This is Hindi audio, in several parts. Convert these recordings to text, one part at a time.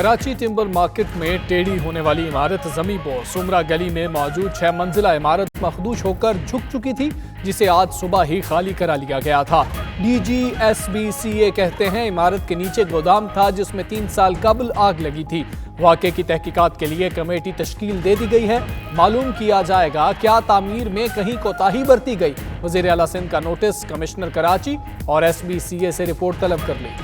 कराची टिम्बर मार्केट में टेढ़ी होने वाली इमारत जमी बो सुमरा गली में मौजूद 6 मंजिला इमारत मखदूश होकर झुक चुकी थी, जिसे आज सुबह ही खाली करा लिया गया था। DGSBCA कहते हैं इमारत के नीचे गोदाम था जिसमें 3 साल कबल आग लगी थी। वाक़े की तहकीकात के लिए कमेटी तश्कील दे दी गई है। मालूम किया जाएगा क्या तामीर में कहीं कोताही बरती गई। वज़ीर आला सिंध का नोटिस, कमिश्नर कराची और SBCA से रिपोर्ट तलब कर ली।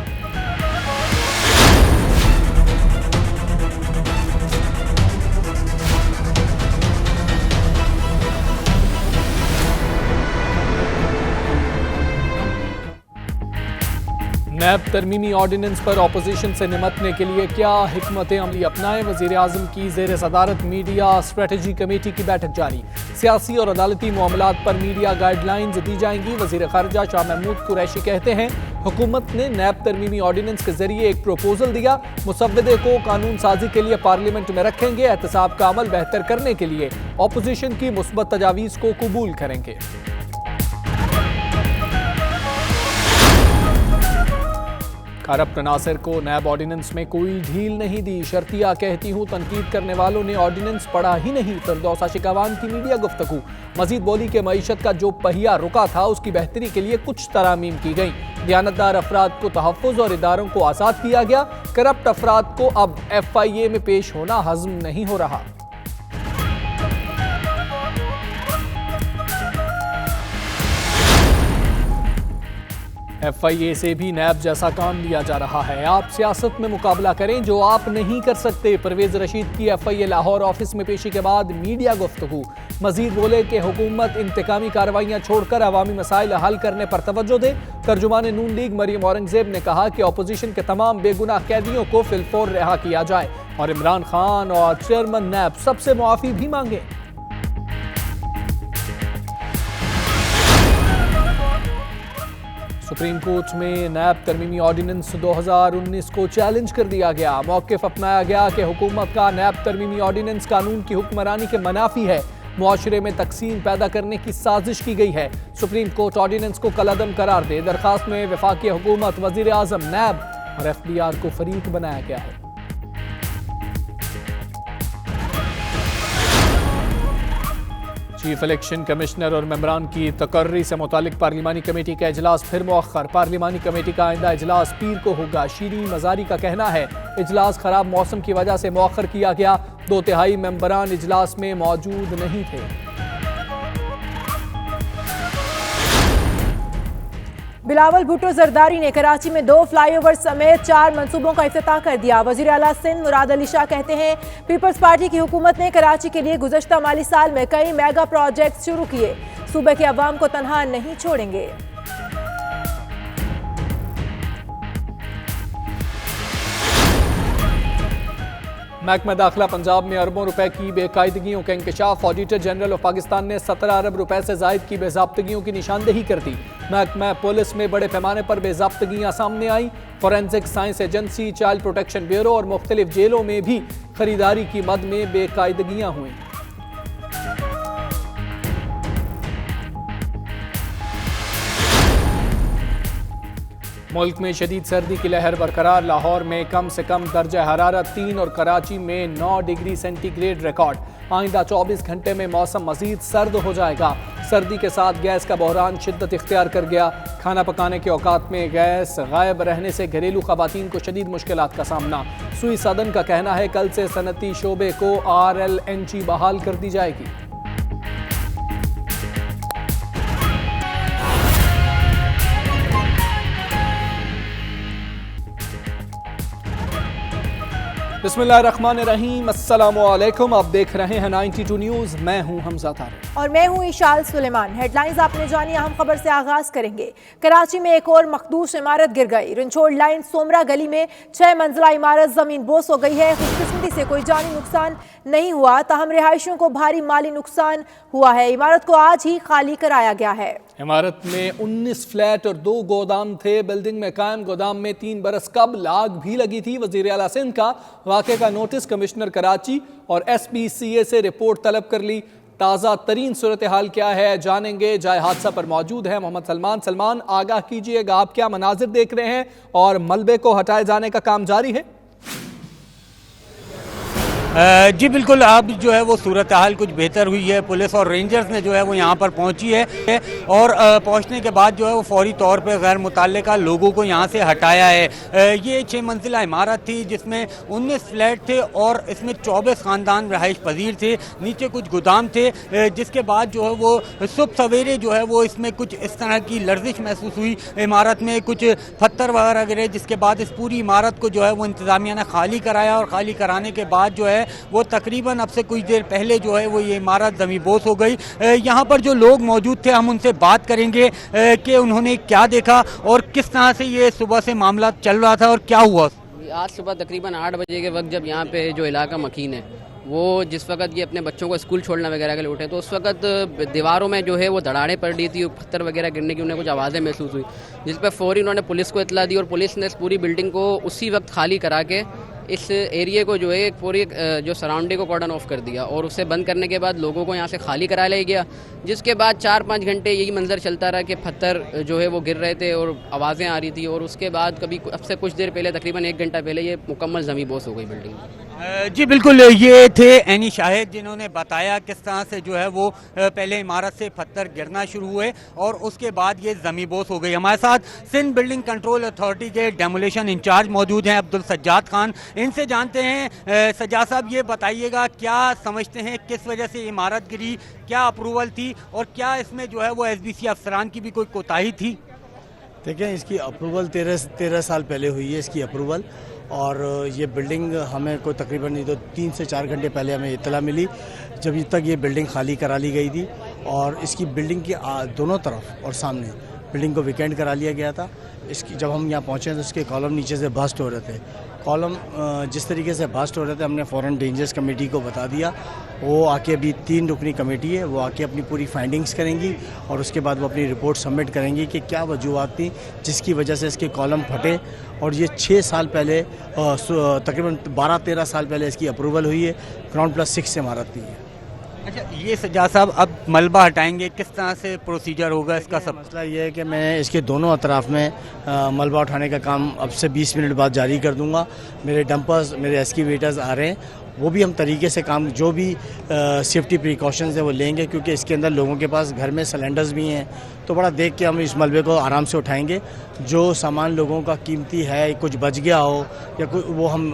नैब तरमीमी ऑर्डिनेंस पर अपोजिशन से निमटने के लिए क्या हिकमत अमली अपनाएं। वज़ीर आज़म की ज़ेर सदारत मीडिया स्ट्रेटजी कमेटी की बैठक जारी। सियासी और अदालती मामलात पर मीडिया गाइडलाइंस दी जाएंगी। वज़ीर ख़ारजा शाह महमूद कुरैशी कहते हैं हुकूमत ने नैब तरमीमी ऑर्डिनेंस के जरिए एक प्रपोजल दिया, मुसव्वदे को कानून साजी के लिए पार्लियामेंट में रखेंगे। एहतसाब का अमल बेहतर करने के लिए अपोजिशन की मुस्बत तजावीज़ को कबूल करेंगे। करप्ट नासिर को नैब ऑर्डिनेंस में कोई ढील नहीं दी। शर्तिया कहती हूँ तनकीद करने वालों ने ऑर्डिनेंस पढ़ा ही नहीं। फिरदौस आशिकावान की मीडिया गुफ्तगू। मजीद बोली के मईशत का जो पहिया रुका था उसकी बेहतरी के लिए कुछ तरामीम की गई। दियानतदार अफराद को तहफ़्फ़ुज़ और इदारों को आज़ाद किया गया। करप्ट अफराद को अब FIA में पेश होना हज़म नहीं हो रहा। FIA से भी नैब जैसा काम लिया जा रहा है। आप सियासत में मुकाबला करें जो आप नहीं कर सकते। परवेज रशीद की FIA लाहौर ऑफिस में पेशी के बाद मीडिया गुफ्तगू। मजीद बोले कि हुकूमत इंतकामी कार्रवाइयां छोड़कर अवामी मसाइल हल करने पर तवज्जो दे। तर्जुमान नून लीग मरियम औरंगजेब ने कहा कि अपोजिशन के तमाम बेगुनाह कैदियों को फिलफौर रिहा किया जाए और इमरान खान और चेयरमैन नैब सबसे मुआफ़ी भी मांगे। सुप्रीम कोर्ट में नैब तरमीमी ऑर्डिनेंस 2019 को चैलेंज कर दिया गया। मौक़िफ़ अपनाया गया कि हुकूमत का नैब तरमीमी ऑर्डिनेंस कानून की हुक्मरानी के मनाफी है, मुआशरे में तकसीम पैदा करने की साजिश की गई है। सुप्रीम कोर्ट ऑर्डिनेंस को कलअदम करार दे। दरखास्त में वफाकी हुकूमत, वज़ीर आज़म, नैब और FBR को फरीक बनाया गया है। चीफ इलेक्शन कमिश्नर और मेंबरान की तकर्री से मुतालिक पार्लिमानी कमेटी का इजलास फिर मुअख्खर। पार्लिमानी कमेटी का आइंदा इजलास पीर को होगा। शीरी मजारी का कहना है इजलास खराब मौसम की वजह से मुअख्खर किया गया। 2/3 मेंबरान इजलास में मौजूद नहीं थे। बिलावल भुट्टो जरदारी ने कराची में 2 फ्लाईओवर समेत 4 मंसूबों का इफ्तिताह कर दिया। वज़ीर आला सिंध मुराद अली शाह कहते हैं पीपल्स पार्टी की हुकूमत ने कराची के लिए गुज़श्ता माली साल में कई मेगा प्रोजेक्ट शुरू किए। सूबे के अवाम को तनहा नहीं छोड़ेंगे। महकमा दाखिला पंजाब में अरबों रुपए की बेकायदगियों का इंकशाफ। ऑडिटर जनरल ऑफ पाकिस्तान ने 17 अरब रुपए से जायद की बेज़ाब्तगियों की निशानदेही कर दी। महकमा पुलिस में बड़े पैमाने पर बेज़ाब्तगियां सामने आई। Forensic science agency, child protection bureau और मुख्तलिफ जेलों में भी खरीदारी की मद में बेकायदगियां हुई। मुल्क में शदीद सर्दी की लहर बरकरार। लाहौर में कम से कम दर्जा हरारत 3 और कराची में 9 डिग्री सेंटीग्रेड रिकॉर्ड। आइंदा 24 घंटे में मौसम मजीद सर्द हो जाएगा। सर्दी के साथ गैस का बहरान शिद्दत इख्तियार कर गया। खाना पकाने के औकात में गैस गायब रहने से घरेलू खवातीन को शदीद मुश्किलात का सामना। सुई सदन का कहना है कल से सनती शोबे को RLNG बहाल कर दी जाएगी। बिस्मिल्लाहिर्रहमानिर्रहीम, अस्सलामुअलैकुम। आप देख रहे हैं 92 न्यूज़। मैं हूं हमजा तारिक और मैं हूं इशाल सुलेमान। हेडलाइंस आपने जानी। अहम खबर से आगाज करेंगे। कराची में एक और मखदूश इमारत गिर गई। रिंचोड़ लाइन सोमरा गली में 6 मंजिला इमारत जमीन बोस हो गई है। खुशकिस्मती से कोई जानी नुकसान नहीं हुआ, ताहम रिहायशियों को भारी माली नुकसान हुआ है। इमारत को आज ही खाली कराया गया है। इमारत में 19 फ्लैट और 2 गोदाम थे। बिल्डिंग में कायम गोदाम में 3 बरस कबल आग भी लगी थी। वज़ीर आला सिंध का वाक़े का नोटिस, कमिश्नर कराची और SBCA से रिपोर्ट तलब कर ली। ताज़ा तरीन सूरत हाल क्या है जानेंगे। जाए हादसा पर मौजूद है मोहम्मद सलमान। सलमान, आगाह कीजिएगा, आप क्या मनाजिर देख रहे हैं और मलबे को हटाए जाने का काम जारी है? जी बिल्कुल, अब जो है वो सूरत हाल कुछ बेहतर हुई है। पुलिस और रेंजर्स ने जो है वो यहाँ पर पहुँची है और पहुँचने के बाद जो है वो फौरी तौर पे गैर मुतल्लिका लोगों को यहाँ से हटाया है। ये 6 मंजिला इमारत थी जिसमें 19 फ्लैट थे और इसमें 24 ख़ानदान रहाइश पजीर थे। नीचे कुछ गोदाम थे, जिसके बाद जो है वो सुबह सवेरे जो है वो इसमें कुछ इस तरह की लर्जिश महसूस हुई इमारत में, कुछ पत्थर वगैरह गिरे, जिसके बाद इस पूरी इमारत को जो है वो इंतज़ामिया ने खाली कराया और खाली कराने के बाद जो है वो तकरीबन अब से कुछ देर पहले जो है वो ये इमारत ज़मींबोस हो गई। यहाँ पर जो लोग मौजूद थे हम उनसे बात करेंगे कि उन्होंने क्या देखा और किस तरह से ये सुबह से मामला चल रहा था और क्या हुआ। आज सुबह तकरीबन 8 बजे के वक्त जब यहाँ पे जो इलाका मकीन है वो जिस वक्त ये अपने बच्चों को स्कूल छोड़ना वगैरह के लिए उठे तो उस वक्त दीवारों में जो है वो दरारें पड़ रही थी, पत्थर वगैरह गिरने की उन्हें कुछ आवाज़ें महसूस हुई, जिस पर फौरी उन्होंने पुलिस को इतला दी और पुलिस ने इस पूरी बिल्डिंग को उसी वक्त खाली करा के इस एरिया को जो है एक पूरी जो सराउंडिंग को कॉर्डन ऑफ कर दिया और उसे बंद करने के बाद लोगों को यहाँ से खाली करा लिया गया, जिसके बाद 4-5 घंटे यही मंजर चलता रहा कि पत्थर जो है वो गिर रहे थे और आवाज़ें आ रही थी और उसके बाद कभी अब से कुछ देर पहले तकरीबन 1 घंटा पहले ये मुकम्मल ज़मींबोस हो गई बिल्डिंग। जी बिल्कुल, ये थे एनी शाहिद जिन्होंने बताया किस तरह से जो है वो पहले इमारत से पत्थर गिरना शुरू हुए और उसके बाद ये ज़मींबोस हो गई। हमारे साथ सिंध बिल्डिंग कंट्रोल अथॉरिटी के डेमोलेशन इंचार्ज मौजूद हैं अब्दुल सज्जाद खान, इनसे जानते हैं। सज्जाद साहब, ये बताइएगा क्या समझते हैं किस वजह से इमारत गिरी, क्या अप्रूवल थी और क्या इसमें जो है वो SBC अफसरान की भी कोई कोताही थी? देखिए, इसकी अप्रूवल 13 साल पहले हुई है इसकी अप्रूवल, और ये बिल्डिंग हमें कोई तकरीबन नहीं तो 3 से 4 घंटे पहले हमें इत्तला मिली जब तक ये बिल्डिंग खाली करा ली गई थी और इसकी बिल्डिंग की दोनों तरफ और सामने बिल्डिंग को वेकेंट करा लिया गया था। इसकी जब हम यहाँ पहुँचे तो इसके कॉलम नीचे से बस्ट हो रहे थे। कॉलम जिस तरीके से बस्ट हो रहे थे हमने फ़ौरन डेंजर्स कमेटी को बता दिया। वो आके अभी 3 रुकनी कमेटी है, वो आके अपनी पूरी फाइंडिंग्स करेंगी और उसके बाद वो अपनी रिपोर्ट सबमिट करेंगी कि क्या वजूहत थी जिसकी वजह से इसके कॉलम फटे। और ये 6 साल पहले तकरीबन 12-13 साल पहले इसकी अप्रूवल हुई है। GroundPlus 6 से इमारत थी। अच्छा, ये सज्जाद साहब अब मलबा हटाएंगे, किस तरह से प्रोसीजर होगा इसका? सब मसला ये है कि मैं इसके दोनों अतराफ़ में मलबा उठाने का काम अब से 20 मिनट बाद जारी कर दूंगा। मेरे डंपर्स, मेरे एक्सकेवेटर्स आ रहे हैं, वो भी हम तरीके से काम जो भी सेफ्टी प्रिकॉशंस है वो लेंगे, क्योंकि इसके अंदर लोगों के पास घर में सिलेंडर्स भी हैं, तो बड़ा देख के हम इस मलबे को आराम से उठाएंगे। जो सामान लोगों का कीमती है, कुछ बच गया हो या कोई, वो हम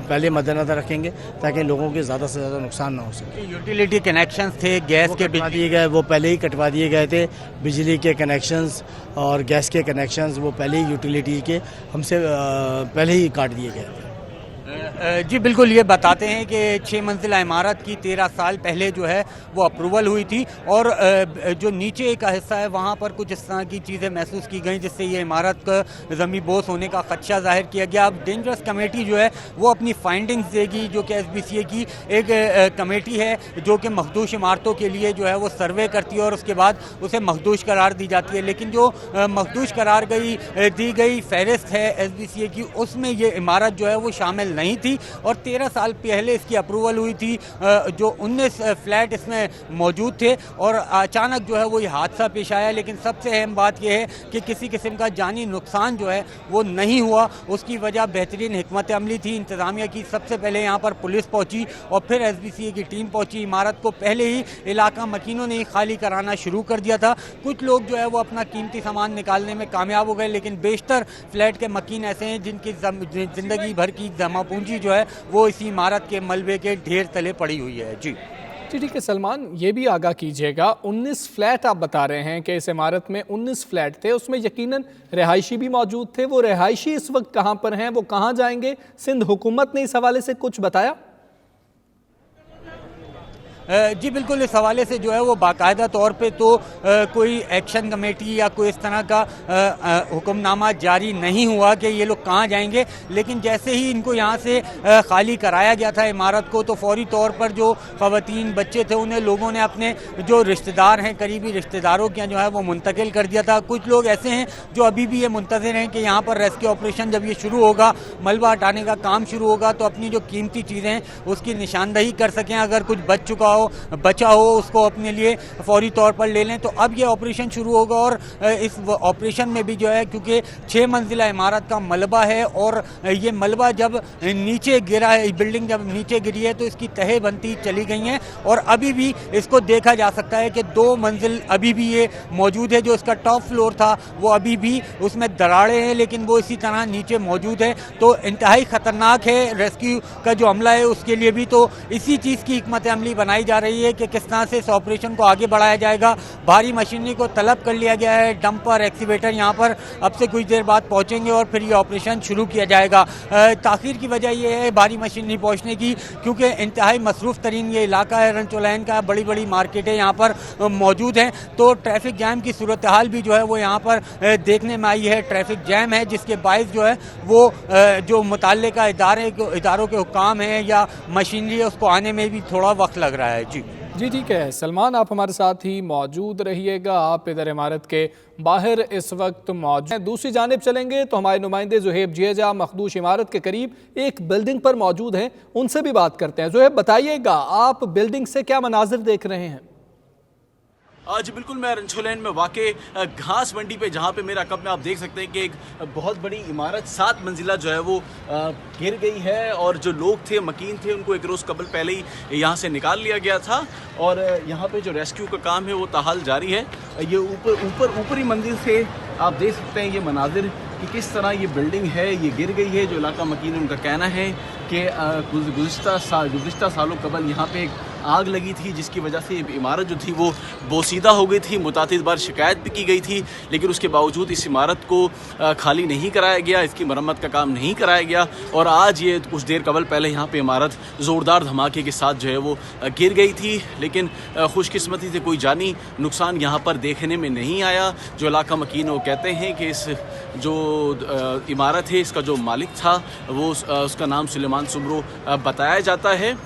पहले मद्देनजर रखेंगे ताकि लोगों के ज़्यादा से ज़्यादा नुकसान ना हो सके। यूटिलिटी कनेक्शंस थे, गैस के कटवा दिए गए, वो पहले ही कटवा दिए गए थे। बिजली के कनेक्शंस और गैस के कनेक्शंस वो पहले ही यूटिलिटी के हमसे पहले ही काट दिए गए थे। जी बिल्कुल, ये बताते हैं कि 6 मंजिला इमारत की 13 साल पहले जो है वो अप्रूवल हुई थी और जो नीचे का हिस्सा है वहाँ पर कुछ इस तरह की चीज़ें महसूस की गई जिससे ये इमारत का ज़मींबोस होने का खदशा जाहिर किया गया। अब डेंजरस कमेटी जो है वो अपनी फाइंडिंग्स देगी, जो कि SBCA की एक कमेटी है जो कि मखदूश इमारतों के लिए जो है वो सर्वे करती है और उसके बाद उसे मखदूश करार दी जाती है। लेकिन जो मखदूश करार दी गई फहरिस्त है SBCA की, उसमें ये इमारत जो है वो शामिल नहीं थी और 13 साल पहले इसकी अप्रूवल हुई थी। जो 19 फ्लैट इसमें मौजूद थे और अचानक जो है वो ये हादसा पेश आया। लेकिन सबसे अहम बात यह है कि किसी किस्म का जानी नुकसान जो है वो नहीं हुआ। उसकी वजह बेहतरीन हिकमत अमली थी इंतज़ामिया की। सबसे पहले यहाँ पर पुलिस पहुँची और फिर SBCA की टीम पहुँची। इमारत को पहले ही इलाका मकीनों ने खाली कराना शुरू कर दिया था। कुछ लोग जो है वो अपना कीमती सामान निकालने में कामयाब हो गए, लेकिन बेशतर फ्लैट के मकीन ऐसे हैं जिनकी ज़िंदगी भर की जमा पूंजी जो है वो इसी इमारत के मलबे के ढेर तले पड़ी हुई है। जी ठीक है सलमान, ये भी आगाह कीजिएगा, 19 फ्लैट आप बता रहे हैं कि इस इमारत में 19 फ्लैट थे, उसमें यकीनन रिहायशी भी मौजूद थे। वो रिहायशी इस वक्त कहाँ पर हैं, वो कहाँ जाएंगे? सिंध हुकूमत ने इस हवाले से कुछ बताया? जी बिल्कुल, इस हवाले से जो है वो बाकायदा तौर पे तो कोई एक्शन कमेटी या कोई इस तरह का हुक्मनामा जारी नहीं हुआ कि ये लोग कहाँ जाएंगे। लेकिन जैसे ही इनको यहाँ से खाली कराया गया था इमारत को, तो फौरी तौर पर जो ख़वातीन बच्चे थे उन्हें लोगों ने अपने जो रिश्तेदार हैं, करीबी रिश्तेदारों के जो है वो मुंतकिल कर दिया था। कुछ लोग ऐसे हैं जो अभी भी ये मुंतज़िर हैं कि यहाँ पर रेस्क्यू ऑपरेशन जब ये शुरू होगा, मलबा हटाने का काम शुरू होगा, तो अपनी जो कीमती चीज़ें हैं उसकी निशानदही कर सकें। अगर कुछ बच चुका हो, बचा हो, उसको अपने लिए फौरी तौर पर ले लें। तो अब ये ऑपरेशन शुरू होगा और इस ऑपरेशन में भी जो है, क्योंकि 6 मंजिला इमारत का मलबा है और ये मलबा जब नीचे गिरा है, बिल्डिंग जब नीचे गिरी है तो इसकी तहें बनती चली गई हैं और अभी भी इसको देखा जा सकता है कि 2 मंजिल अभी भी ये मौजूद है। जो इसका टॉप फ्लोर था वो अभी भी उसमें दरारें हैं, लेकिन वो इसी तरह नीचे मौजूद है। तो इंतहाई ख़तरनाक है। रेस्क्यू का जो अमला है उसके लिए भी तो इसी चीज़ की हिकमत अमली बनाई जा रही है कि किस तरह से इस ऑपरेशन को आगे बढ़ाया जाएगा। भारी मशीनरी को तलब कर लिया गया है, डंपर, एक्सीवेटर यहाँ पर अब से कुछ देर बाद पहुँचेंगे और फिर ये ऑपरेशन शुरू किया जाएगा। ताख़ीर की वजह यह है भारी मशीनरी पहुँचने की, क्योंकि इंतहाई मसरूफ़ तरीन ये इलाका है, रंचोलैन का, बड़ी बड़ी मार्केटें यहाँ पर मौजूद हैं। तो ट्रैफिक जैम की सूरत हाल भी जो है वो यहाँ पर देखने में आई है। ट्रैफिक जैम है जिसके बाइस जो है वो जो मुताल्लिका इदारों के हुक्काम हैं या मशीनरी है उसको आने में भी थोड़ा वक्त लग रहा है। जी ठीक है सलमान, आप हमारे साथ ही मौजूद रहिएगा। आप इधर इमारत के बाहर इस वक्त मौजूद हैं। दूसरी जानिब चलेंगे तो हमारे नुमाइंदे ज़ुहैब जिएजा मखदूश इमारत के करीब एक बिल्डिंग पर मौजूद हैं, उनसे भी बात करते हैं। ज़ुहैब, बताइएगा आप बिल्डिंग से क्या मनाजिर देख रहे हैं? आज बिल्कुल मैं रंचोलैन में वाक़े घास मंडी पे, जहाँ पे मेरा कप में आप देख सकते हैं कि एक बहुत बड़ी इमारत 7 मंजिला जो है वो गिर गई है और जो लोग थे, मकीन थे, उनको एक रोज़ कबल पहले ही यहाँ से निकाल लिया गया था और यहाँ पे जो रेस्क्यू का काम है वो ताहाल जारी है। ये ऊपरी मंजिल से आप देख सकते हैं ये मनाजिर कि किस तरह ये बिल्डिंग है ये गिर गई है। जो इलाका मकीन है उनका कहना है कि गुज़िश्ता सालों कबल यहाँ पे एक आग लगी थी जिसकी वजह से इमारत जो थी वो बोसीदा हो गई थी। मुतातिद बार शिकायत भी की गई थी, लेकिन उसके बावजूद इस इमारत को खाली नहीं कराया गया, इसकी मरम्मत का काम नहीं कराया गया और आज ये कुछ देर कबल पहले यहाँ पे इमारत ज़ोरदार धमाके के साथ जो है वो गिर गई थी। लेकिन खुशकिस्मती से कोई जानी नुकसान यहाँ पर देखने में नहीं आया। जो इलाका मकीन वो कहते हैं कि इस जो इमारत है इसका जो मालिक था वो उसका नाम सुलेमान सुमरो बताया जाता है,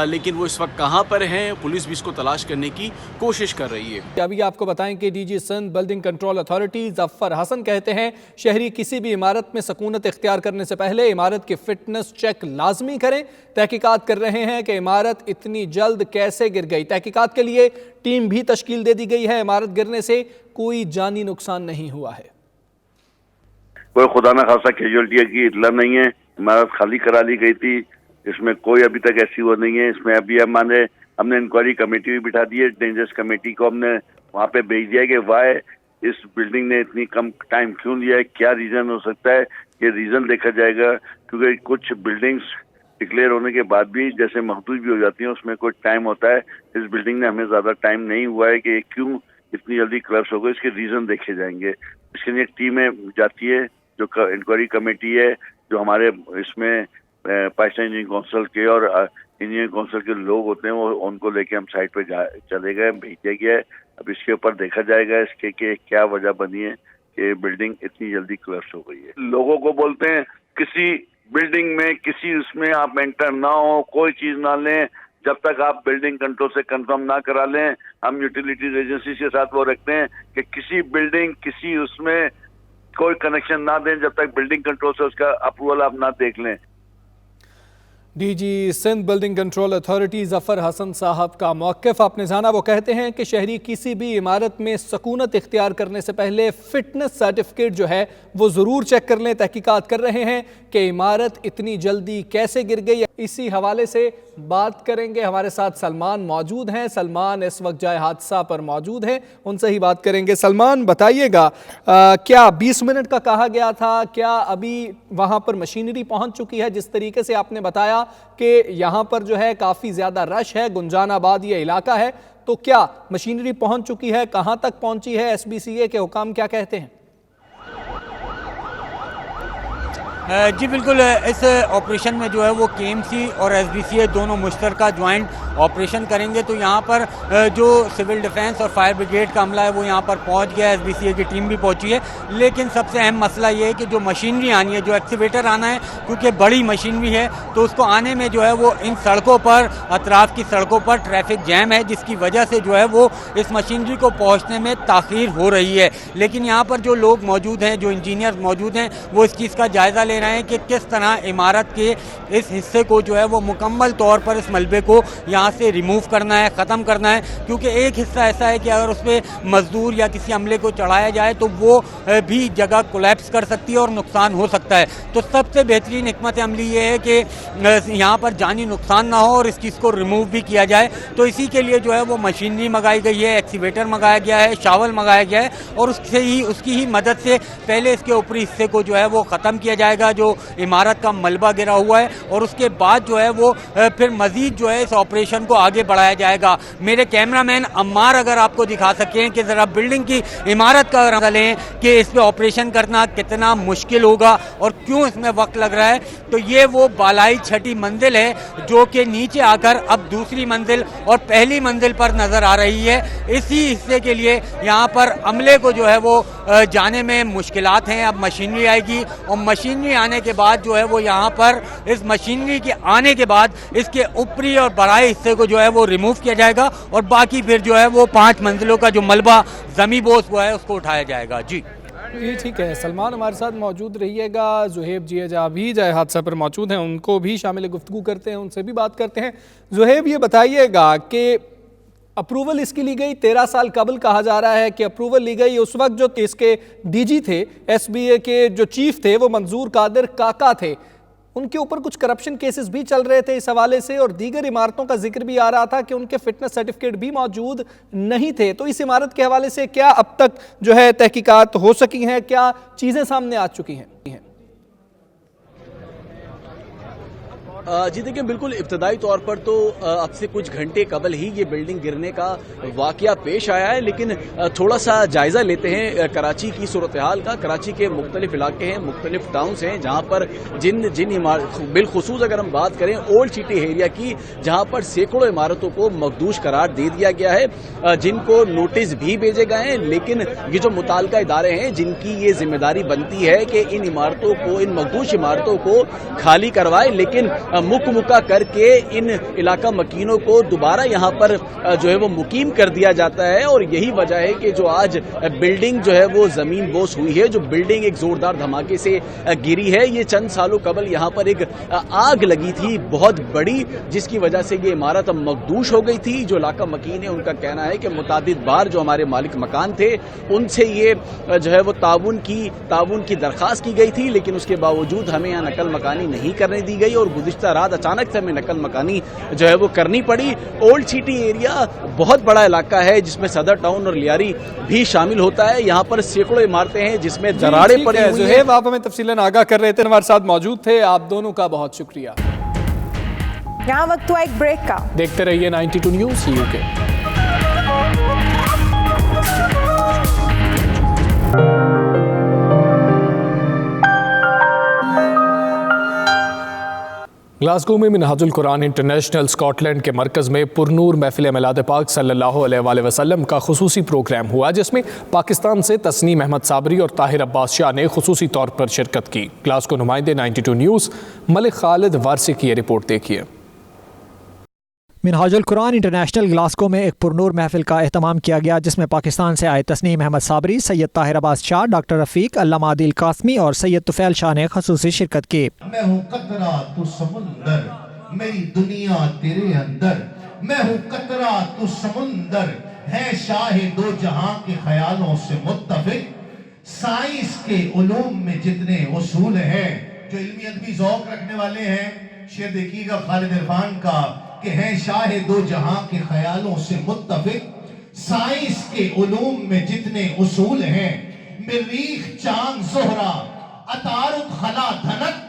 लेकिन वो इस वक्त कहाँ पर हैं, पुलिस भी इसको तलाश करने की कोशिश कर रही है। अभी आपको बताएं कि DG Sindh building control authority Zafar Hasan कहते हैं शहरी किसी भी इमारत में सकूनत इख्तियार करने से पहले इमारत की फिटनेस चेक लाजमी करें। तहकीकात कर रहे हैं कि इमारत इतनी जल्द कैसे गिर गई। तहकीकात के लिए टीम भी तश्कील दे दी गई है। इमारत गिरने से कोई जानी नुकसान नहीं हुआ है। कोई खुदा न खासा कैजुअल्टी की इतला नहीं है। इमारत खाली करा ली गई थी, इसमें कोई अभी तक ऐसी वो नहीं है। इसमें अभी हमने इंक्वायरी कमेटी भी बिठा दी है। डेंजर्स कमेटी को हमने वहाँ पे भेज दिया है कि वाई इस बिल्डिंग ने इतनी कम टाइम क्यों लिया है, क्या रीज़न हो सकता है, ये रीज़न देखा जाएगा। क्योंकि कुछ बिल्डिंग्स डिक्लेयर होने के बाद भी जैसे महदूद भी हो जाती हैं, उसमें कोई टाइम होता है। इस बिल्डिंग ने हमें ज़्यादा टाइम नहीं हुआ है कि क्यों इतनी जल्दी क्लैप्स हो गई, इसके रीज़न देखे जाएंगे। इसके लिए एक टीम जाती है जो इंक्वायरी कमेटी है, जो हमारे इसमें पाकिस्तान इंजीनियरिंग काउंसिल के और इंजीनियरिंग काउंसिल के लोग होते हैं, वो उनको लेके हम साइट पे चले गए, भेजे गए। अब इसके ऊपर देखा जाएगा इसके कि क्या वजह बनी है कि बिल्डिंग इतनी जल्दी क्लैप्स हो गई है। लोगों को बोलते हैं किसी बिल्डिंग में किसी उसमें आप एंटर ना हो, कोई चीज ना लें जब तक आप बिल्डिंग कंट्रोल से कंफर्म ना करा लें। हम यूटिलिटीज एजेंसी के साथ वो रखते हैं कि किसी बिल्डिंग किसी उसमें कोई कनेक्शन ना दें जब तक बिल्डिंग कंट्रोल से उसका अप्रूवल आप ना देख लें। DG Sindh building control authority Zafar Hasan साहब का मौक़िफ़ आपने जाना। वो कहते हैं कि शहरी किसी भी इमारत में सकूनत इख्तियार करने से पहले फ़िटनेस सर्टिफिकेट जो है वो ज़रूर चेक कर लें। तहकीकात कर रहे हैं कि इमारत इतनी जल्दी कैसे गिर गई। इसी हवाले से बात करेंगे। हमारे साथ सलमान मौजूद हैं। सलमान इस वक्त जाए हादसा पर मौजूद हैं, उनसे ही बात करेंगे। सलमान, बताइएगा क्या 20 मिनट का कहा गया था, क्या अभी वहाँ पर मशीनरी पहुँच चुकी है? जिस तरीके से आपने बताया कि यहाँ पर जो है काफ़ी ज़्यादा रश है, गुंजानाबाद ये इलाका है, तो क्या मशीनरी पहुँच चुकी है? कहाँ तक पहुँची है? SBCA के हुकाम क्या कहते हैं? जी बिल्कुल, इस ऑपरेशन में जो है वो KMC और SBCA दोनों मुश्तरका ज्वाइंट ऑपरेशन करेंगे। तो यहाँ पर जो सिविल डिफेंस और फायर ब्रिगेड का अमला है वो यहाँ पर पहुँच गया है, SBCA की टीम भी पहुँची है। लेकिन सबसे अहम मसला ये है कि जो मशीनरी आनी है, जो एक्सीवेटर आना है, क्योंकि बड़ी मशीनरी है तो उसको आने में जो है वो इन सड़कों पर, अतराफ़ की सड़कों पर ट्रैफिक जैम है, जिसकी वजह से जो है वो इस मशीनरी को पहुँचने में ताख़ीर हो रही है। लेकिन यहाँ पर जो लोग मौजूद हैं, जो इंजीनियर मौजूद हैं, वो इस चीज़ का जायज़ा ले रहे हैं कि किस तरह इमारत के इस हिस्से को जो है वो मुकम्मल तौर पर इस मलबे को यहाँ से रिमूव करना है, ख़त्म करना है, क्योंकि एक हिस्सा ऐसा है कि अगर उस पर मजदूर या किसी अमले को चढ़ाया जाए तो वो भी जगह कोलैप्स कर सकती है और नुकसान हो सकता है। तो सबसे बेहतरीन हिकमत अमली ये है कि यहाँ पर जानी नुकसान ना हो और इस चीज़ को रिमूव भी किया जाए। तो इसी के लिए जो है वो मशीनरी मंगाई गई है, एक्सीवेटर मंगाया गया है, शावल मंगाया गया है और उसकी ही मदद से पहले इसके ऊपरी हिस्से को जो है वो ख़त्म किया जाएगा जो इमारत का मलबा गिरा हुआ है, और उसके बाद जो है वो फिर मज़ीद जो है इस ऑपरेशन को आगे बढ़ाया जाएगा। मेरे कैमरामैन अम्मार अगर आपको दिखा सकें कि ज़रा बिल्डिंग की इमारत का अगर लें कि इस पर ऑपरेशन करना कितना मुश्किल होगा और क्यों इसमें वक्त लग रहा है, तो ये वो बालाई छठी मंजिल है जो कि नीचे आकर अब दूसरी मंजिल और पहली मंजिल पर नज़र आ रही है। इसी हिस्से के लिए यहाँ पर अमले को जो है वो जाने में मुश्किलात हैं। अब मशीनरी आएगी और मशीनरी आने के बाद जो है वो यहाँ पर इस मशीनरी के आने के बाद इसके ऊपरी और बड़ाई हिस्से को जो है वो रिमूव किया जाएगा और बाकी फिर जो है वो 5 मंजिलों का जो मलबा ज़मीन बोस हुआ है उसको उठाया जाएगा। जी ये ठीक है। सलमान हमारे साथ मौजूद रहिएगा। जुहेब जी जहाँ भी जाए हादसा पर मौजूद हैं, उनको भी शामिल गुफ्तगू करते हैं, उनसे भी बात करते हैं। जुहेब ये बताइएगा कि अप्रूवल इसकी ली गई 13 साल कबल, कहा जा रहा है कि अप्रूवल ली गई उस वक्त जो इसके डीजी थे, एसबीए के जो चीफ थे वो मंजूर कादिर काका थे, उनके ऊपर कुछ करप्शन केसेस भी चल रहे थे इस हवाले से, और दीगर इमारतों का जिक्र भी आ रहा था कि उनके फिटनेस सर्टिफिकेट भी मौजूद नहीं थे। तो इस इमारत के हवाले से क्या अब तक जो है तहकीकात हो सकी हैं, क्या चीज़ें सामने आ चुकी हैं? जी देखिए, बिल्कुल इब्तदाई तौर पर तो अब से कुछ घंटे कबल ही ये बिल्डिंग गिरने का वाकया पेश आया है, लेकिन थोड़ा सा जायजा लेते हैं कराची की सूरत हाल का। कराची के मुख्तलिफ इलाके हैं, मुख्तलिफ टाउन्स हैं जहां पर जिन इमारत, बिलखुसूस अगर हम बात करें ओल्ड सिटी एरिया की, जहां पर सैकड़ों इमारतों को मखदूश करार दे दिया गया है, जिनको नोटिस भी भेजे गए हैं, लेकिन ये जो मुताल्लिका इदारे हैं जिनकी ये जिम्मेदारी बनती है कि इन इमारतों को, इन मखदूश इमारतों को खाली करवाए, लेकिन मुक्का करके इन इलाका मकीनों को दोबारा यहाँ पर जो है वो मुकीम कर दिया जाता है। और यही वजह है कि जो आज बिल्डिंग जो है वो जमीन बोस हुई है, जो बिल्डिंग एक जोरदार धमाके से गिरी है। ये चंद सालों कबल यहाँ पर एक आग लगी थी बहुत बड़ी, जिसकी वजह से ये इमारत मखदूश हो गई थी। जो इलाका मकीन है उनका कहना है कि मुतादिद बार जो हमारे मालिक मकान थे उनसे ये जो है वो ताउन की दरखास्त की गई थी, लेकिन उसके बावजूद हमें यहाँ नकल मकानी नहीं करने दी गई और गुज़िश्ता रात अचानक से हमें नकल मकानी जो है वो करनी पड़ी। ओल्ड सिटी एरिया बहुत बड़ा इलाका है जिसमें सदर टाउन और लियारी भी शामिल होता है। यहाँ पर सैकड़ों इमारतें हैं जिसमें दरारें पड़ी हुई हैं। आप हमें तफसीलन आगाह कर रहे थे, हमारे साथ मौजूद थे, आप दोनों का बहुत शुक्रिया। यहाँ वक्त हुआ एक ब्रेक का। देखते रहिए 92 न्यूज़ यूके। ग्लासगो में मिनहाजुल कुरान इंटरनेशनल स्कॉटलैंड के मरकज़ में पुरनूर महफिल मिलाद पाक सल्लल्लाहु अलैहि वसल्लम का खुसूसी प्रोग्राम हुआ, जिसमें पाकिस्तान से तस्नीम अहमद साबरी और ताहिर अब्बास शाह ने खुसूसी तौर पर शिरकत की। ग्लासगो नुमाइंदे 92 न्यूज़ मलिक खालिद वारसी की ये रिपोर्ट देखिए। मिनहाजुल कुरान इंटरनेशनल ग्लासगो में एक पुरनूर महफिल का एहतमाम किया गया, जिसमें पाकिस्तान से आए तस्नीम अहमद साबरी, सैयद ताहिर अब्बास शाह, डॉक्टर रफ़ीक, अल्लामा आदिल कासमी और सैयद तुफैल शाह ने ख़ुसूसी शिरकत की। मैं हूँ कतरा तू समुंदर, मेरी दुनिया तेरे अंदर, मैं हूँ कतरा तू समुंदर, है शाहे दो जहां के ख्यालों से मुत्तफिक, साइंस के उलूम में जितने उसूल हैं, जो इल्मी अदबी ज़ौक़ रखने वाले हैं, शेर देखिएगा खालिद इरफान का कि हैं शाहे दो जहां के ख्यालों से मुत्तफिक, साइंस के उलूम में जितने उसूल हैं, मरीख चांद ज़ोहरा अतारुद खला धनक,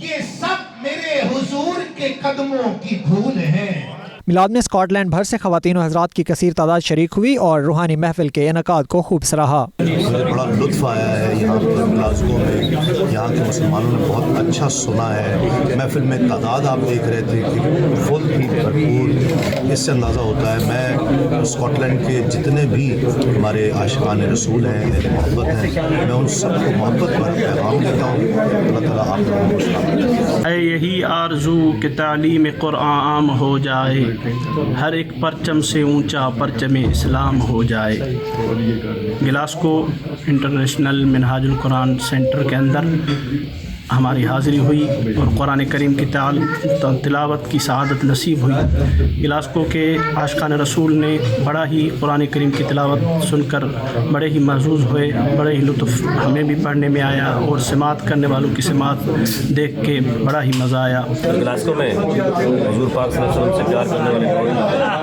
ये सब मेरे हुजूर के कदमों की धूल है। मिलाद में स्कॉटलैंड भर से ख़वातीन और हज़रात की कसीर तादाद शरीक हुई और रूहानी महफिल के इनकाद को खूब सराहा। बड़ा लुत्फ़ आया है यहाँ पर ग्लासगो में, यहाँ के मुसलमानों ने बहुत अच्छा सुना है। महफिल में तादाद आप देख रहे थे कि फुल थी, भरपूर। इससे अंदाज़ा होता है मैं स्कॉटलैंड के जितने भी हमारे आशिकान रसूल हैं, मोहब्बत हैं, मैं उन सबको मोहब्बत पर पैगाम देता हूँ। अल्लाह ताला आप लोगों को सलामत। यही आरज़ू कि तालीम कुरान आम हो जाए, हर एक परचम से ऊंचा परचम इस्लाम हो जाए। Glasgow international Minhajul Quran centre के अंदर हमारी हाज़िरी हुई और कुरान करीम की तिलावत की सआदत नसीब हुई। ग्लासगो के आशिकान रसूल ने बड़ा ही कुरान करीम की तिलावत सुनकर बड़े ही महजूज़ हुए, बड़े ही लुत्फ़ हमें भी पढ़ने में आया और समात करने वालों की समात देख के बड़ा ही मज़ा आया। ग्लासगो में हुज़ूर पाक सल्लल्लाहु अलैहि वसल्लम से प्यार करने वाले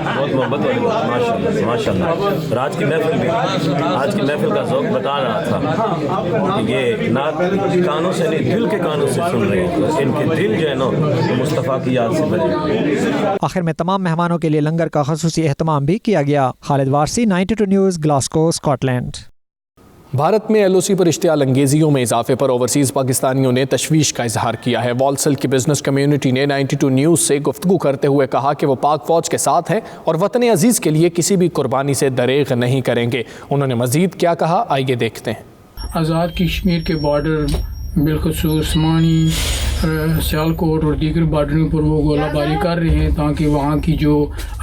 बहुत मोहब्बत वाले माशाल्लाह माशाल्लाह। और आज की महफिल का ज़ौक़ बता रहा था कि ये नात कानों से नहीं दिल के कानों से सुन रहे हैं, इनके दिल जो है ना मुस्तफ़ा की याद से भरे। आखिर में तमाम मेहमानों के लिए लंगर का ख़ुसूसी एहतमाम भी किया गया। Khalid Warsi, 92 news, Glasgow, Scotland. Bharat में LOC पर इश्तियाल अंगेजियों में इजाफे पर ओवरसीज़ पाकिस्तानियों ने तशवीश का इजहार किया है। वॉलसल की बिजनेस कम्युनिटी ने 92 न्यूज़ से गुफ्तगू करते हुए कहा कि वो पाक फ़ौज के साथ हैं और वतन अजीज़ के लिए किसी भी कुर्बानी से दरेग नहीं करेंगे। उन्होंने मज़ीद क्या कहा, आइए देखते हैं। आज़ाद कश्मीर के बॉर्डर बिलखसूस समानी, सियालकोट और दीगर बॉर्डरों पर वो गोलाबारी कर रहे हैं ताकि वहाँ की जो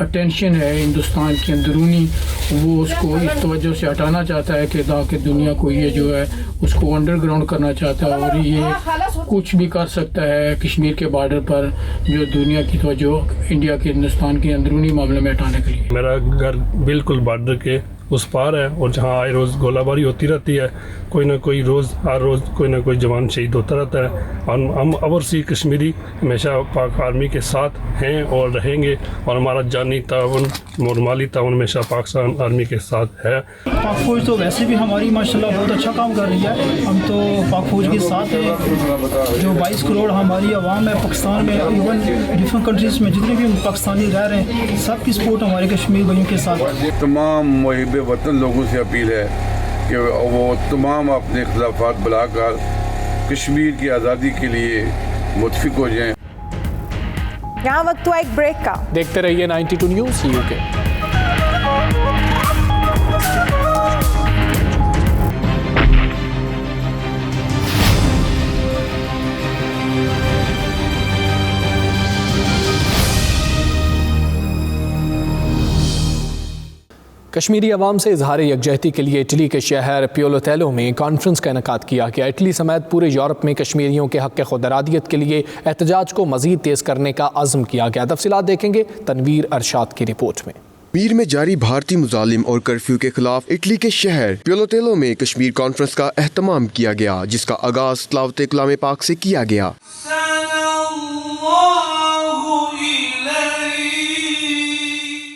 अटेंशन है हिंदुस्तान की अंदरूनी वो उसको इस तवज्जो से हटाना चाहता है कि ताकि दुनिया को ये जो है उसको अंडरग्राउंड करना चाहता है और ये कुछ भी कर सकता है कश्मीर के बॉर्डर पर जो दुनिया की तवज्जो इंडिया के हिंदुस्तान के अंदरूनी मामले में हटाने के लिए। मेरा घर बिल्कुल बॉर्डर के उस पार है और जहाँ आए रोज़ गोलाबारी होती रहती है, कोई ना कोई हर रोज़ कोई ना कोई जवान शहीद होता रहता है। और हम ओवरसी कश्मीरी हमेशा पाक आर्मी के साथ हैं और रहेंगे और हमारा जानी ताउन और माली ताउन हमेशा पाकिस्तान आर्मी के साथ है। पाक फौज तो वैसे भी हमारी माशाल्लाह बहुत अच्छा काम कर रही है। हम तो पाक फौज के साथ हैं। जो 22 करोड़ हमारी आवाम है पाकिस्तान में, इवन डिफरेंट कंट्रीज़ में जितने भी पाकिस्तानी रह रहे हैं, सबकी सपोर्ट हमारे कश्मीर भाइयों के साथ। तमाम मुहिब वतन लोगों से अपील है कि वो तमाम अपने इख्तिलाफात बुलाकर कश्मीर की आज़ादी के लिए मुतफिक हो जाएं। यहाँ वक्त हुआ एक ब्रेक का। देखते रहिए 92 न्यूज़ UK। कश्मीरी अवाम से इजहार यकजहती के लिए इटली के शहर पियोलोतेलो में कॉन्फ्रेंस का इनेकाद किया गया। इटली समेत पूरे यूरोप में कश्मीरियों के हक़ खुदरादियत के लिए एहतजाज को मज़ीद तेज़ करने का अज़्म किया गया। तफसीलात देखेंगे तनवीर अरशाद की रिपोर्ट में। कश्मीर में जारी भारतीय मुजालिम और कर्फ्यू के खिलाफ इटली के शहर पियोलोतेलो में कश्मीर कॉन्फ्रेंस का एहतमाम किया गया, जिसका आगाज तिलावत कलाम पाक से किया गया।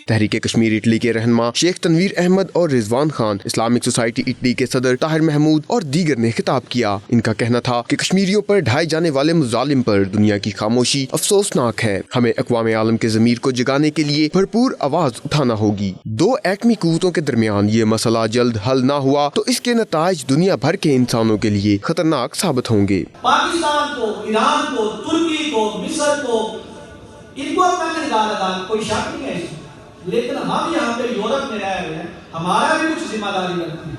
तहरीक कश्मीर इटली के रहनुमा शेख तनवीर अहमद और Rizwan Khan, Islamic society Italy के सदर ताहिर महमूद और दीगर ने खिताब किया। इनका कहना था कि कश्मीरियों पर ढाए जाने वाले मुजालिम पर दुनिया की खामोशी अफसोसनाक है। हमें अक़वाम आलम के ज़मीर को जगाने के लिए भरपूर आवाज उठाना होगी। दो एटमी कुव्वतों के दरमियान ये मसला जल्द हल न हुआ तो इसके नताइज दुनिया भर के इंसानों के लिए खतरनाक साबित होंगे। पाकिस्तान को, ईरान को, तुर्की को, मिस्र को, इनको अपना किरदार अदा, कोई शक नहीं है, लेकिन हम यहाँ पे यूरोप में रह रहे हैं, हमारा भी कुछ जिम्मेदारी बनती है।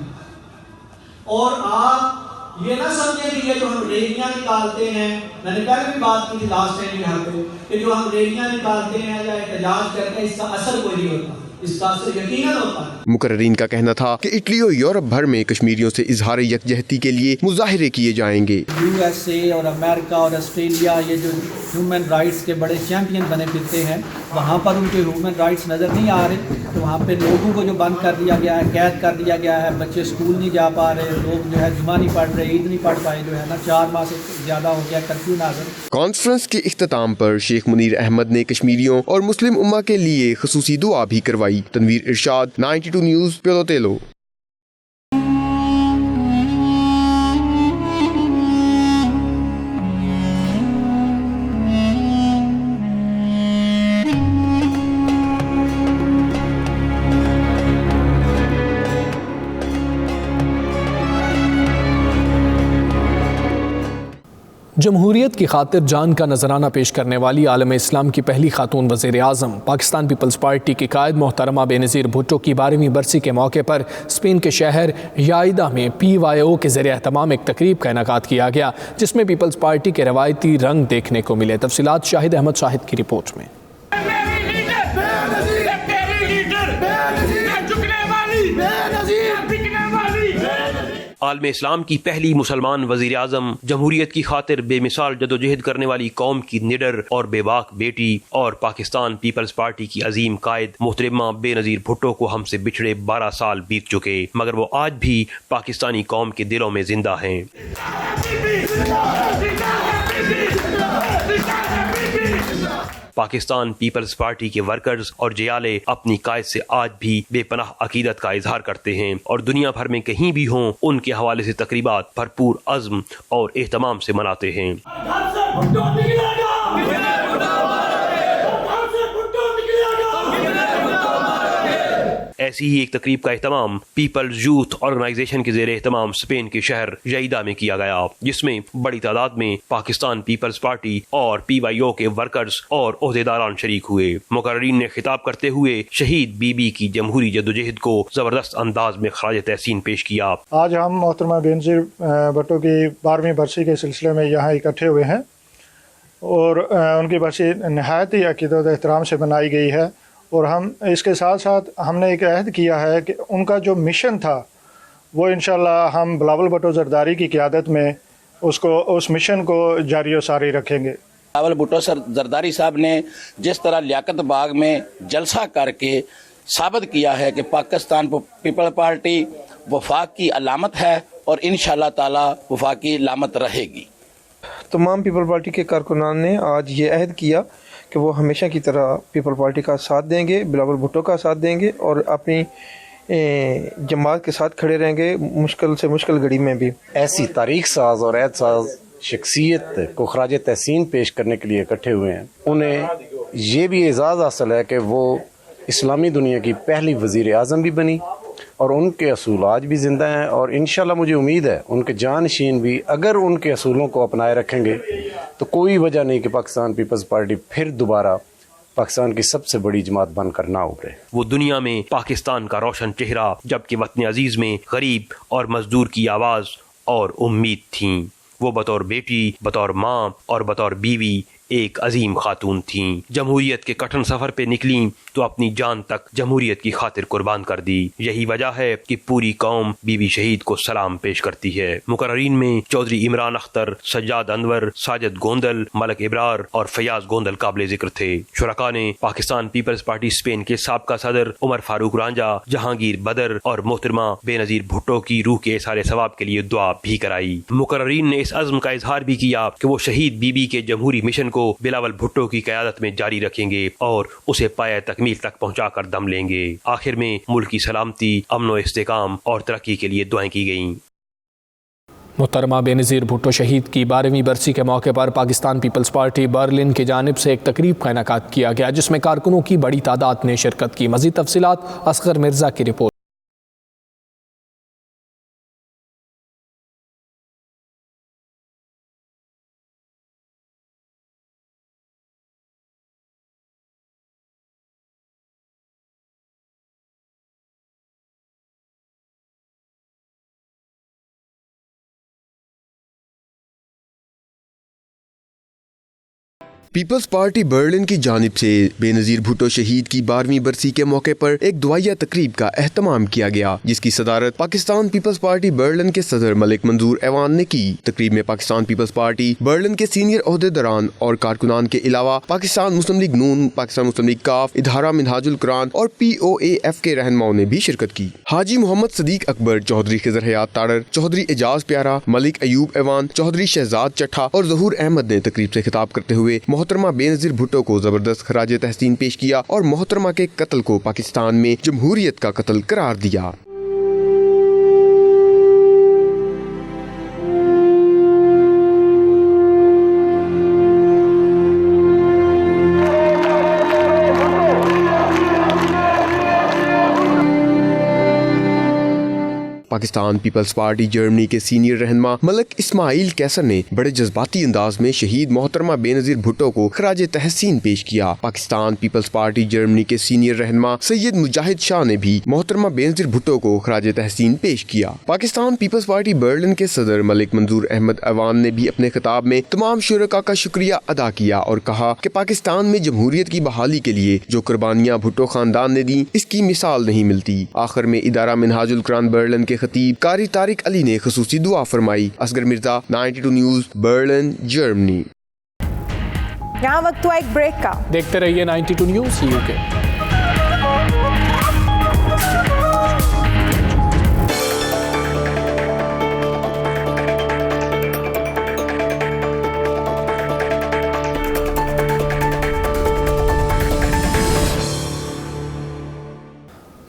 और आप ये ना समझें कि ये जो हम रैलियां निकालते हैं, मैंने पहले भी बात की थी लास्ट टाइम यहाँ पे, कि जो हम रैलियां निकालते हैं या एहतजाज करते हैं, इसका असर कोई नहीं होता, इसका असर यकीनन होता है। मुकर्रीन का कहना था कि इटली और यूरोप भर में कश्मीरियों से इजहार यकजहती के लिए मुजाहिरे किए जाएंगे। USA और अमेरिका और ऑस्ट्रेलिया ये जो ह्यूमन राइट्स के बड़े चैंपियन बने फिरते हैं, वहाँ पर उनके ह्यूमन राइट्स नज़र नहीं आ रहे। तो वहाँ पे लोगों को जो बंद कर दिया गया है, कैद कर दिया गया है, बच्चे स्कूल नहीं जा पा रहे, लोग जो है जुमा नहीं पढ़ रहे, ईद नहीं पढ़ पाए, जो है ना 4 माह से ज़्यादा हो गया कर्फ्यू नाज़र। कॉन्फ्रेंस के इख्तिताम पर शेख मुनीर अहमद ने कश्मीरियों और मुस्लिम उम्मा के लिए खसूसी दुआ भी करवाई। तनवीर इरशाद, 92 न्यूज़, पियोलोतेलो। जमहूरियत की खातिर जान का नजराना पेश करने वाली आलम इस्लाम की पहली खातून वज़ीर आज़म पाकिस्तान पीपल्स पार्टी की कायद मोहतरमा बेनज़ीर भुट्टो की 12वीं बरसी के मौके पर स्पेन के शहर याइदा में PYO के ज़रिए एहतमाम एक तकरीब का इनेकाद किया गया, जिसमें पीपल्स पार्टी के रवायती रंग देखने को मिले। तफसीलात शाहिद अहमद शाहिद की रिपोर्ट में। आलम इस्लाम की पहली मुसलमान वजीर आजम, जमहूरियत की खातिर बेमिसाल जदोजहद करने वाली कौम की निडर और बेबाक बेटी और पाकिस्तान पीपल्स पार्टी की अजीम कायद मोहतरमा बेनजीर भुट्टो को हमसे बिछड़े 12 साल बीत चुके, मगर वो आज भी पाकिस्तानी कौम के दिलों में जिंदा हैं। पाकिस्तान पीपल्स पार्टी के वर्कर्स और जियाले अपनी कायद से आज भी बेपनाह अकीदत का इजहार करते हैं और दुनिया भर में कहीं भी हों उनके हवाले से तकरीबात भरपूर अज़्म और एहतमाम से मनाते हैं। ऐसी ही एक तकरीब का एहतमाम पीपल्स यूथ ऑर्गेनाइजेशन के ज़ेरे एहतमाम स्पेन के शहर जईदा में किया गया, जिसमें बड़ी तादाद में पाकिस्तान पीपल्स पार्टी और PYO के वर्कर्स और ओहदेदारान शरीक हुए। मुकर्रीन ने खिताब करते हुए शहीद बीबी की जमहूरी जदोजहद को जबरदस्त अंदाज में खराज तहसीन पेश किया। आज हम मोहतरमा बेनजीर भुट्टो की 12वीं बरसी के सिलसिले में यहाँ इकट्ठे हुए हैं और उनकी बरसी नहायत ही अकीदत और एहतराम से बनाई गई है और हम इसके साथ साथ हमने एक अहद किया है कि उनका जो मिशन था वो इंशाल्लाह हम बिलावल भुट्टो जरदारी की क़ियादत में उस मिशन को जारी और सारी रखेंगे। बिलावल भुट्टो जरदारी साहब ने जिस तरह लियाकत बाग में जलसा करके साबित किया है कि पाकिस्तान पीपल पार्टी वफाक की अलामत है और इंशाल्लाह ताला वफाक की अलामत रहेगी। तमाम पीपल पार्टी के कारकुनान ने आज ये अहद किया कि वो हमेशा की तरह पीपल पार्टी का साथ देंगे, बिलावल भुट्टो का साथ देंगे और अपनी जमात के साथ खड़े रहेंगे मुश्किल से मुश्किल घड़ी में भी। ऐसी तारीख साज और एहसास शख्सियत को खराज तहसीन पेश करने के लिए इकट्ठे हुए हैं। उन्हें ये भी एजाज़ हासिल है कि वो इस्लामी दुनिया की पहली वज़ीर आज़म भी बनी और उनके असूल आज भी ज़िंदा हैं और इंशाल्लाह मुझे उम्मीद है उनके जानशीन भी अगर उनके असूलों को अपनाए रखेंगे तो कोई वजह नहीं कि पाकिस्तान पीपल्स पार्टी फिर दोबारा पाकिस्तान की सबसे बड़ी जमात बनकर ना उभरे। वो दुनिया में पाकिस्तान का रोशन चेहरा, जबकि वतन अजीज में गरीब और मजदूर की आवाज़ और उम्मीद थीं। वो बतौर बेटी, बतौर माँ और बतौर बीवी एक अजीम खातून थीं। जमहूरियत के कठिन सफर पे निकली तो अपनी जान तक जमहूरियत की खातिर कुर्बान कर दी। यही वजह है कि पूरी कौम बीबी शहीद को सलाम पेश करती है। मुकर्रीन में चौधरी इमरान अख्तर, सज्जाद अनवर, साजिद गोंदल, मलक इब्रार और फयाज गोंदल काबिल जिक्र थे। शुरका ने पाकिस्तान पीपल्स पार्टी स्पेन के साबका सदर उमर फारूक रांझा, जहांगीर बदर और मोहतरमा बेनजीर भुट्टो की रूह के इसारे सवाब के लिए दुआ भी कराई। मुकर्रीन ने इस अज़्म का इजहार भी किया कि वो शहीद बीबी के जमहूरी मिशन को बिलावल भुट्टो की क़यादत में जारी रखेंगे और उसे पाया तकमील तक पहुंचाकर दम लेंगे। आखिर में मुल्क की सलामती, अमन व इस्तेकाम और तरक्की के लिए दुआएं की गईं। मोहतरमा बेनज़ीर भुट्टो शहीद की 12वीं बरसी के मौके पर पाकिस्तान पीपल्स पार्टी बर्लिन की जानिब से एक तकरीब का इनेकाद किया गया, जिसमें कारकुनों की बड़ी तादाद ने शिरकत की। मज़ीद तफसीलात असगर मिर्ज़ा की रिपोर्ट। पीपल्स पार्टी बर्लिन की जानिब से बेनज़ीर भुट्टो शहीद की 12वीं बरसी के मौके पर एक दुआया तकरीब का एहतमाम किया गया, जिसकी सदारत पाकिस्तान पीपल्स पार्टी बर्लिन के सदर मलिक मंजूर ऐवान ने की। तकरीब में पाकिस्तान पीपल्स पार्टी बर्लिन के सीनियर ओहदेदारान और कारकुनान के अलावा पाकिस्तान मुस्लिम लीग नून, पाकिस्तान मुस्लिम लीग काफ, इदारा मिनहाजुल कुरान और POAF के रहनुमाओं ने भी शिरकत की। हाजी मोहम्मद सदीक अकबर, चौधरी खिजर हयात ताड़र, चौधरी एजाज प्यारा, मलिक अयूब ऐवान, चौधरी शहजाद चट्ठा और ज़हूर अहमद ने तकरीब से खिताब करते हुए मोहतरमा बेनज़ीर भुट्टो को जबरदस्त खराज तहसीन पेश किया और मोहतरमा के कत्ल को पाकिस्तान में जमहूरियत का कत्ल करार दिया। पाकिस्तान पीपल्स पार्टी जर्मनी के सीनियर रहनुमा मलिक इस्माइल कैसर ने बड़े जज्बाती अंदाज में शहीद मोहतरमा बेनज़ीर भुट्टो को खराज तहसीन पेश किया। पाकिस्तान पीपल्स पार्टी जर्मनी के सीनियर रहनुमा सैयद मुजाहिद शाह ने भी मोहतरमा बेनज़ीर भुट्टो को खराज तहसीन पेश किया। पाकिस्तान पीपल्स पार्टी बर्लिन के सदर मलिक मंजूर अहमद ऐवान ने भी अपने खिताब में तमाम शुरका का शुक्रिया अदा किया और कहा कि पाकिस्तान में जमहूरियत की बहाली के लिए जो कुर्बानियाँ भुट्टो खानदान ने दी, इसकी मिसाल नहीं मिलती। आखिर में इदारा मिनहाजुल कुरान बर्लिन के खतीब कारी तारिक अली ने खुसूसी दुआ फरमाई। Asghar Mirza, 92 news, Berlin, Germany. यहाँ वक्त हुआ एक ब्रेक का। देखते रहिए 92 न्यूज़ यूके।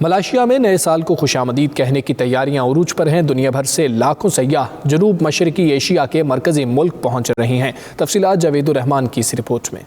मलेशिया में नए साल को खुशामदीद कहने की तैयारियां उरूज पर हैं। दुनिया भर से लाखों सयाह जनूब मशरकी एशिया के मरकजी मुल्क पहुंच रहे हैं। तफसीलात जावेदुर रहमान की इस रिपोर्ट में।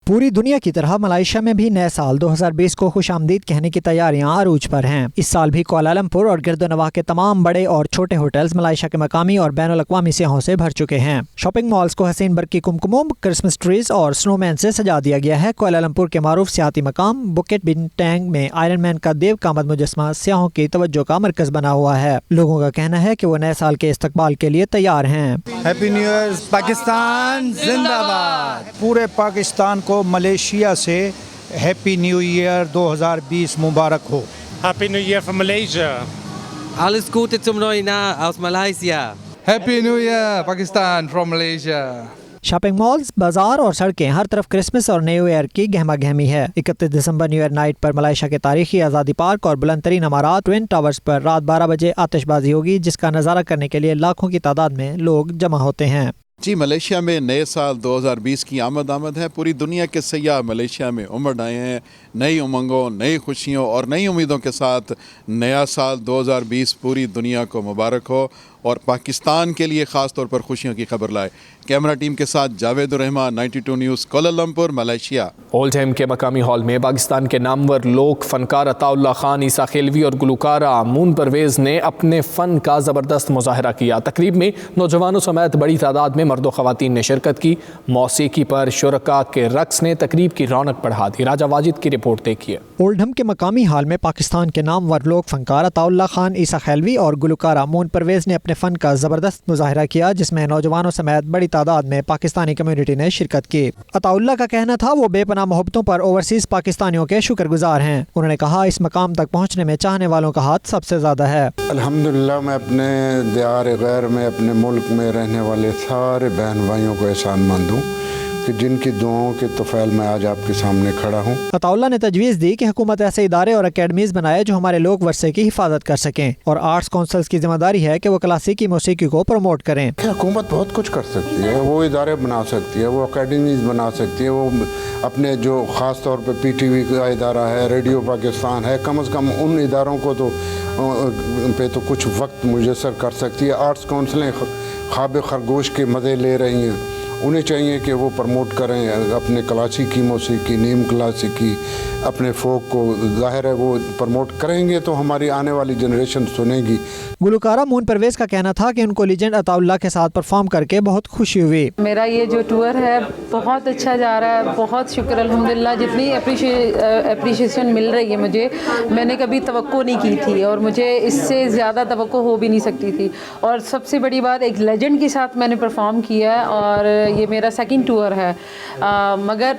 पूरी दुनिया की तरह मलेशिया में भी नए साल 2020 को खुशामदीद कहने की तैयारियां अरूज पर हैं। इस साल भी कुआलालंपुर और गिरदोनवाह के तमाम बड़े और छोटे होटल्स मलेशिया के मकामी और बैनुल अक़वामी सियाहों से भर चुके हैं। शॉपिंग मॉल्स को हसीन बरकी कुमकुमों, क्रिसमस ट्रीज और स्नोमैन से सजा दिया गया है। कुआलालंपुर के मारूफ सियाती मकाम बुकेट बिनटैंग में आयरन मैन का देव कामद मुजस्मा सियाहों की तवज्जो का मरकज बना हुआ है। लोगों का कहना है कि वो नए साल के इस्तकबाल के लिए तैयार हैं। हैप्पी न्यू ईयर पाकिस्तान जिंदाबाद। पूरे पाकिस्तान को मलेशिया से हैप्पी न्यू ईयर 2020 मुबारक हो। Happy new year from Malaysia. Alles Gute zum neuen Jahr aus Malaysia. Happy new year Pakistan from Malaysia. Shopping malls, बाजार और सड़कें हर तरफ क्रिसमस और न्यू ईयर की गहमा गहमी है। 31 दिसंबर न्यू ईयर नाइट पर मलेशिया के तारीखी आज़ादी पार्क और बुलंद तरीन इमारत ट्विन टावर्स पर रात 12 बजे आतिशबाजी होगी, जिसका नज़ारा करने के लिए लाखों की तादाद में लोग जमा होते हैं। जी, मलेशिया में नए साल 2020 की आमद है। पूरी दुनिया के सयाह मलेशिया में उमड़ आए हैं। नई उमंगों, नई खुशियों और नई उम्मीदों के साथ नया साल 2020 पूरी दुनिया को मुबारक हो और पाकिस्तान के लिए ख़ास तौर पर खुशियों की खबर लाए। कैमरा टीम के साथ Javedur Rahman, 92 news, Kuala Lumpur, Malaysia. Oldham के मकामी हॉल में पाकिस्तान के नामवर लोक फनकार अताउल्लाह खान, ईसा खिलवी और गुलकारा मून परवेज़ ने अपने फ़न का ज़बरदस्त मुजाहरा किया। तकरीब में नौजवानों समेत बड़ी तादाद में मर्द व ख़वातीन ने शिरकत की। मौसीकी पर शुरका के रक्स ने तकरीब की रौनक बढ़ा दी। राजा वाजिद की रिपोर्ट देखिए। ओल्डहम के मकामी हॉल में पाकिस्तान के नामवर लोक फनकार अताउल्लाह खान, ईसा खिलवी और गुलकारा मून परवेज़ ने अपने फ़न का ज़बरदस्त मुजाहरा किया, जिसमें नौजवानों समेत बड़ी तादाद में पाकिस्तानी कम्युनिटी ने शिरकत की। अताउल्लाह का कहना था वो बेपनाह मोहब्बतों पर ओवरसीज पाकिस्तानियों के शुक्रगुजार हैं। उन्होंने कहा इस मकाम तक पहुँचने में चाहने वालों का हाथ सबसे ज़्यादा है। अल्हम्दुलिल्लाह मैं अपने दियार गैर में, अपने मुल्क में रहने वाले सारे बहन भाइयों को एहसानमंद हूँ कि जिनकी दुआओं के तोफ़ैल में आज आपके सामने खड़ा हूँ। अताउल्लाह ने तजवीज़ दी कि हुकूमत ऐसे इदारे और अकेडमीज़ बनाए जो हमारे लोक वर्से की हिफाजत कर सकें और आर्ट्स काउंसिल्स की जिम्मेदारी है कि वो क्लासिकी मौसीकी को प्रमोट करें। हुकूमत बहुत कुछ कर सकती है, वो इदारे बना सकती है, वो अकेडमीज़ बना सकती है, वो अपने जो ख़ास तौर पर PTV का इदारा है, रेडियो पाकिस्तान है, कम से कम उन इदारों को तो कुछ वक्त मुयसर कर सकती है। आर्ट्स काउंसिलें ख्वाब खरगोश के मज़े ले रही हैं, उन्हें चाहिए कि वो प्रमोट करें अपने क्लासिकी मौसीकी, नीम क्लासिकी, अपने फोक को। जाहिर है वो प्रमोट करेंगे तो हमारी आने वाली जनरेशन सुनेगी। गुलकारा मून परवेज़ का कहना था कि उनको लीजेंड अताउल्लाह के साथ परफॉर्म करके बहुत खुशी हुई। मेरा ये जो टूर है बहुत अच्छा जा रहा है, बहुत शुक्र अल्हम्दुलिल्लाह। जितनी अप्रिशिएशन मिल रही है मुझे, मैंने कभी तवक्को नहीं की थी और मुझे इससे ज़्यादा तवक्को हो भी नहीं सकती थी। और सबसे बड़ी बात, एक लेजेंड के साथ मैंने परफॉर्म किया है और ये मेरा सेकंड टूर है। मगर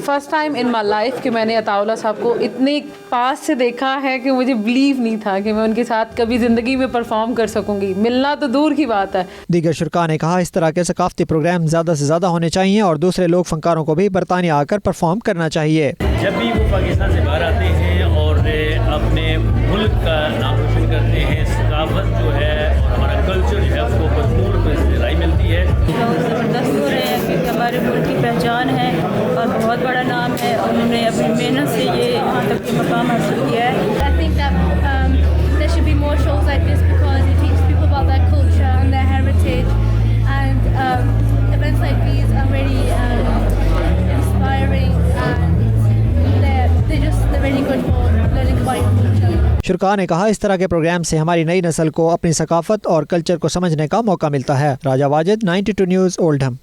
first time in my life कि मैंने अताउल्लाह साहब को इतने पास से देखा है कि मुझे बिलीव नहीं था कि मैं उनके साथ कभी ज़िंदगी में परफॉर्म कर सकूंगी। मिलना तो दूर की बात है। दीगर शुरका ने कहा इस तरह के सकाफती प्रोग्राम ज़्यादा से ज़्यादा होने चाहिए और दूसरे लोक फनकारों को भी बरतानिया आकर परफॉर्म करना चाहिए। जब भी वो पाकिस्तान से बाहर आते हैं और अपने मुल्क का नाम रोशन करते हैं, सकाफत जो है और हमारा कल्चर जो है उसको भरपूर राय मिलती है। बहुत ज़बरदस्त हो रहे हैं क्योंकि हमारे मुल्क की पहचान है और बहुत बड़ा नाम है और उन्होंने अपनी मेहनत से ये यहाँ तक के मकाम हासिल किया है। I think that there should be more shows like this because it teaches people about their culture and their heritage, and events like these are really inspiring and they're really good for learning about your culture. शुरका ने कहा इस तरह के प्रोग्राम से हमारी नई नस्ल को अपनी सकाफत और कल्चर को समझने का मौका मिलता है। राजा वाजिद, 92 न्यूज़, ओल्डहम।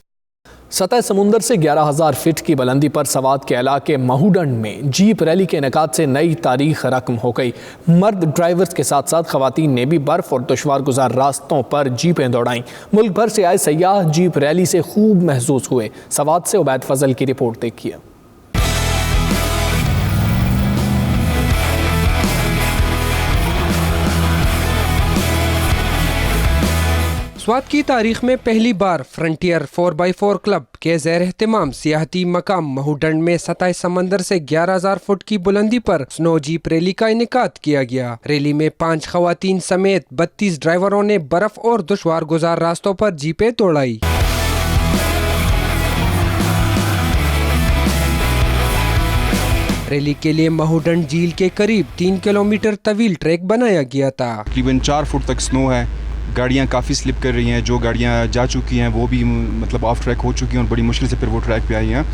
सतह समुंदर से 11,000 फीट की बुलंदी पर सवात के इलाके महूडंड में जीप रैली के इनेकाद से नई तारीख रकम हो गई। मर्द ड्राइवर्स के साथ साथ खवातीन ने भी बर्फ और दुश्वार गुजार रास्तों पर जीपें दौड़ाईं। मुल्क भर से आए सयाह जीप रैली से खूब महसूस हुए। सवात से उबैद फजल की रिपोर्ट देखिए। स्वात की तारीख में पहली बार फ्रंटियर 4x4 क्लब के ज़ेर एहतमाम सियाहती मकाम महूडंड में सतह समंदर से 11,000 फुट की बुलंदी पर स्नो जीप रैली का इनेकाद किया गया। रैली में 5 खवातीन समेत 32 ड्राइवरों ने बर्फ और दुश्वार गुजार रास्तों पर जीपें दौड़ाई। रैली के लिए महूडंड झील के करीब 3 किलोमीटर तवील ट्रैक बनाया गया था। तकरीबन 4 फुट तक स्नो है। गाड़ियाँ काफ़ी स्लिप कर रही हैं। जो गाड़ियाँ जा चुकी हैं वो भी मतलब ऑफ ट्रैक हो चुकी हैं और बड़ी मुश्किल से फिर वो ट्रैक पे आई हैं।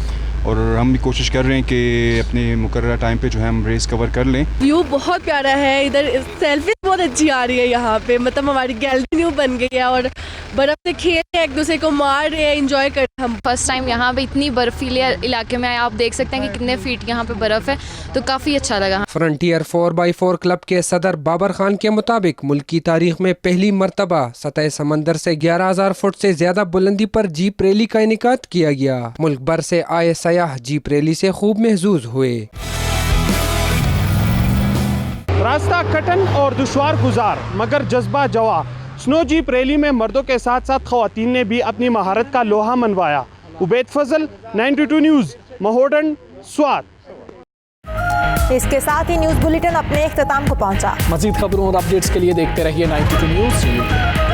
और हम भी कोशिश कर रहे हैं कि अपने मुकर्रर टाइम पे जो है हम रेस कवर कर लें। व्यू बहुत प्यारा है, इधर सेल्फी बहुत अच्छी आ रही है यहाँ पे, मतलब हमारी गैलरी न्यू बन गई है और बर्फ से खेल रहे हैं, एक दूसरे को मार रहे हैं, एंजॉय कर रहे हैं। हम फर्स्ट टाइम यहाँ पे इतनी बर्फीले इलाके में आए। आप देख सकते हैं कि कितने फीट यहाँ पे बर्फ है, तो काफ़ी अच्छा लगा। फ्रंटियर 4x4 क्लब के सदर बाबर खान के मुताबिक मुल्क की तारीख में पहली मरतबा सतह समंदर से 11,000 फुट से ज्यादा बुलंदी पर जीप रैली का इनेकाद किया गया। मुल्क भर से आए सयाह जीप रैली से खूब महसूस हुए। रास्ता कठिन और दुश्वार गुजार मगर जज्बा जवा। स्नो जीप रैली में मर्दों के साथ साथ खवातीन ने भी अपनी महारत का लोहा मनवाया। उबैद फजल, 92 न्यूज़, महूडंड, स्वात। इसके साथ ही न्यूज़ बुलेटिन अपने इख्तिताम को पहुंचा। मज़ीद खबरों और अपडेट्स के लिए देखते रहिए 92 न्यूज़।